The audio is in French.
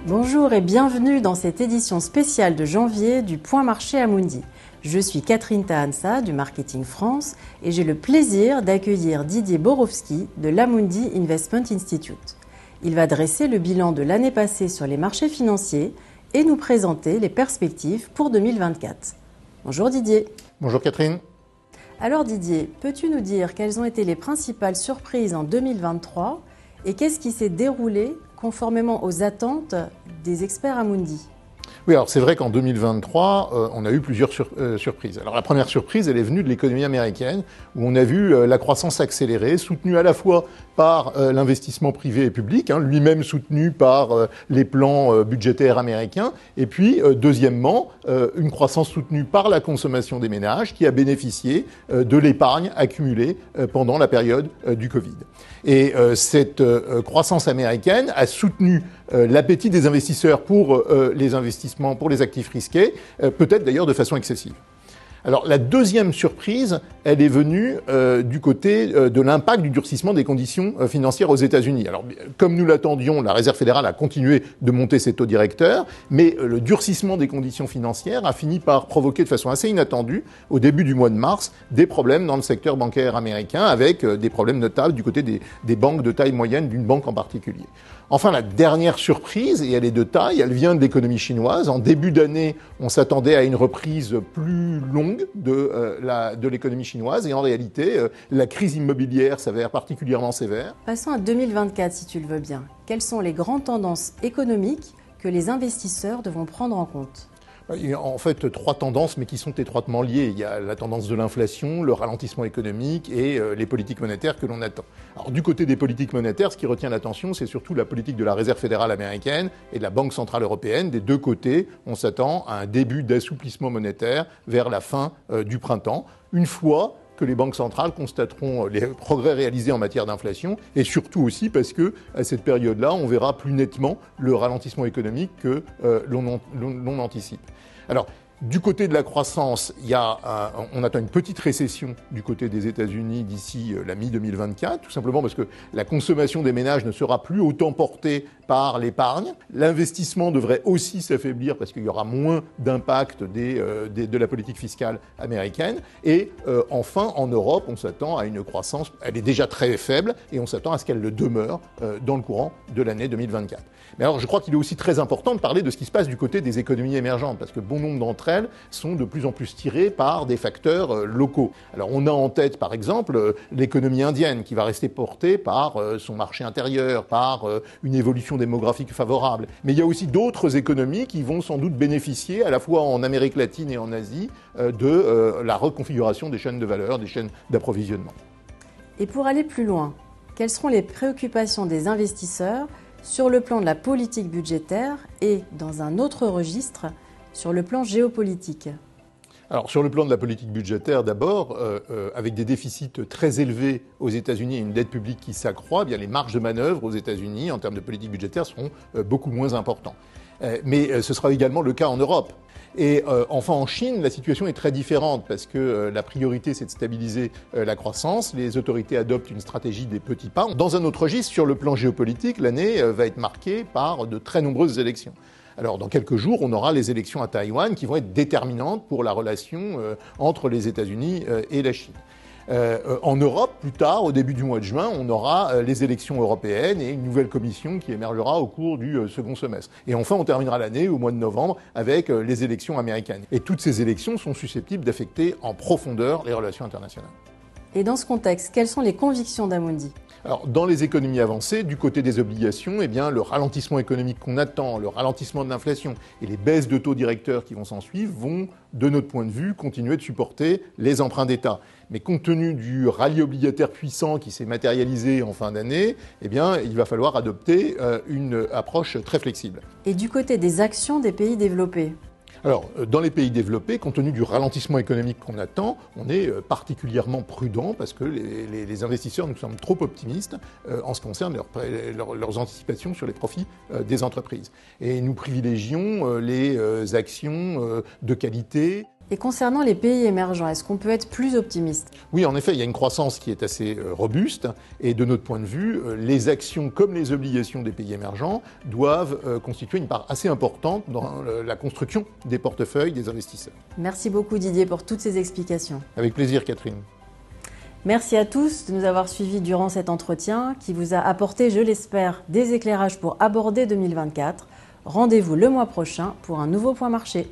Bonjour et bienvenue dans cette édition spéciale de janvier du Point Marché Amundi. Je suis Catherine Tahansa du Marketing France et j'ai le plaisir d'accueillir Didier Borowski de l'Amundi Investment Institute. Il va dresser le bilan de l'année passée sur les marchés financiers et nous présenter les perspectives pour 2024. Bonjour Didier. Bonjour Catherine. Alors Didier, peux-tu nous dire quelles ont été les principales surprises en 2023 et qu'est-ce qui s'est déroulé conformément aux attentes des experts Amundi? Oui, alors c'est vrai qu'en 2023, on a eu plusieurs surprises. Alors la première surprise, elle est venue de l'économie américaine, où on a vu la croissance accélérer, soutenue à la fois par l'investissement privé et public, lui-même soutenu par les plans budgétaires américains, et puis deuxièmement, une croissance soutenue par la consommation des ménages qui a bénéficié de l'épargne accumulée pendant la période du Covid. Et cette croissance américaine a soutenu l'appétit des investisseurs pour les investissements, pour les actifs risqués, peut-être d'ailleurs de façon excessive. Alors la deuxième surprise, elle est venue du côté de l'impact du durcissement des conditions financières aux États-Unis. Alors comme nous l'attendions, la Réserve fédérale a continué de monter ses taux directeurs, mais le durcissement des conditions financières a fini par provoquer de façon assez inattendue, au début du mois de mars, des problèmes dans le secteur bancaire américain, avec des problèmes notables du côté des banques de taille moyenne, d'une banque en particulier. Enfin, la dernière surprise, et elle est de taille, elle vient de l'économie chinoise. En début d'année, on s'attendait à une reprise plus longue de l'économie chinoise, et en réalité, la crise immobilière s'avère particulièrement sévère. Passons à 2024, si tu le veux bien. Quelles sont les grandes tendances économiques que les investisseurs devront prendre en compte ? Il y a en fait trois tendances, mais qui sont étroitement liées. Il y a la tendance de l'inflation, le ralentissement économique et les politiques monétaires que l'on attend. Alors du côté des politiques monétaires, ce qui retient l'attention, c'est surtout la politique de la Réserve fédérale américaine et de la Banque centrale européenne. Des deux côtés, on s'attend à un début d'assouplissement monétaire vers la fin du printemps. Une fois que les banques centrales constateront les progrès réalisés en matière d'inflation, et surtout aussi parce que à cette période-là, on verra plus nettement le ralentissement économique que l'on anticipe. Alors, du côté de la croissance, on attend une petite récession du côté des États-Unis d'ici la mi-2024, tout simplement parce que la consommation des ménages ne sera plus autant portée par l'épargne. L'investissement devrait aussi s'affaiblir parce qu'il y aura moins d'impact de la politique fiscale américaine. Et enfin, en Europe, on s'attend à une croissance, elle est déjà très faible, et on s'attend à ce qu'elle le demeure dans le courant de l'année 2024. Mais alors, je crois qu'il est aussi très important de parler de ce qui se passe du côté des économies émergentes, parce que bon nombre d'entre elles sont de plus en plus tirées par des facteurs locaux. Alors, on a en tête, par exemple, l'économie indienne, qui va rester portée par son marché intérieur, par une évolution démographique favorable. Mais il y a aussi d'autres économies qui vont sans doute bénéficier, à la fois en Amérique latine et en Asie, de la reconfiguration des chaînes de valeur, des chaînes d'approvisionnement. Et pour aller plus loin, quelles seront les préoccupations des investisseurs sur le plan de la politique budgétaire et, dans un autre registre, sur le plan géopolitique? Alors, sur le plan de la politique budgétaire, d'abord, avec des déficits très élevés aux États-Unis et une dette publique qui s'accroît, bien les marges de manœuvre aux États-Unis en termes de politique budgétaire seront beaucoup moins importantes. Mais ce sera également le cas en Europe. Et enfin, en Chine, la situation est très différente parce que la priorité, c'est de stabiliser la croissance. Les autorités adoptent une stratégie des petits pas. Dans un autre registre, sur le plan géopolitique, l'année va être marquée par de très nombreuses élections. Alors, dans quelques jours, on aura les élections à Taïwan qui vont être déterminantes pour la relation entre les États-Unis et la Chine. En Europe, plus tard, au début du mois de juin, on aura les élections européennes et une nouvelle commission qui émergera au cours du second semestre. Et enfin, on terminera l'année au mois de novembre avec les élections américaines. Et toutes ces élections sont susceptibles d'affecter en profondeur les relations internationales. Et dans ce contexte, quelles sont les convictions d'Amundi ? Alors, dans les économies avancées, du côté des obligations, eh bien, le ralentissement économique qu'on attend, le ralentissement de l'inflation et les baisses de taux directeurs qui vont s'en suivre vont, de notre point de vue, continuer de supporter les emprunts d'État. Mais compte tenu du rallye obligataire puissant qui s'est matérialisé en fin d'année, eh bien, il va falloir adopter une approche très flexible. Et du côté des actions des pays développés ? Alors, dans les pays développés, compte tenu du ralentissement économique qu'on attend, on est particulièrement prudent parce que les investisseurs nous semblent trop optimistes en ce qui concerne leurs anticipations sur les profits des entreprises. Et nous privilégions les actions de qualité, Et concernant les pays émergents, est-ce qu'on peut être plus optimiste? Oui, en effet, il y a une croissance qui est assez robuste et de notre point de vue, les actions comme les obligations des pays émergents doivent constituer une part assez importante dans la construction des portefeuilles des investisseurs. Merci beaucoup Didier pour toutes ces explications. Avec plaisir, Catherine. Merci à tous de nous avoir suivis durant cet entretien qui vous a apporté, je l'espère, des éclairages pour aborder 2024. Rendez-vous le mois prochain pour un nouveau point marché.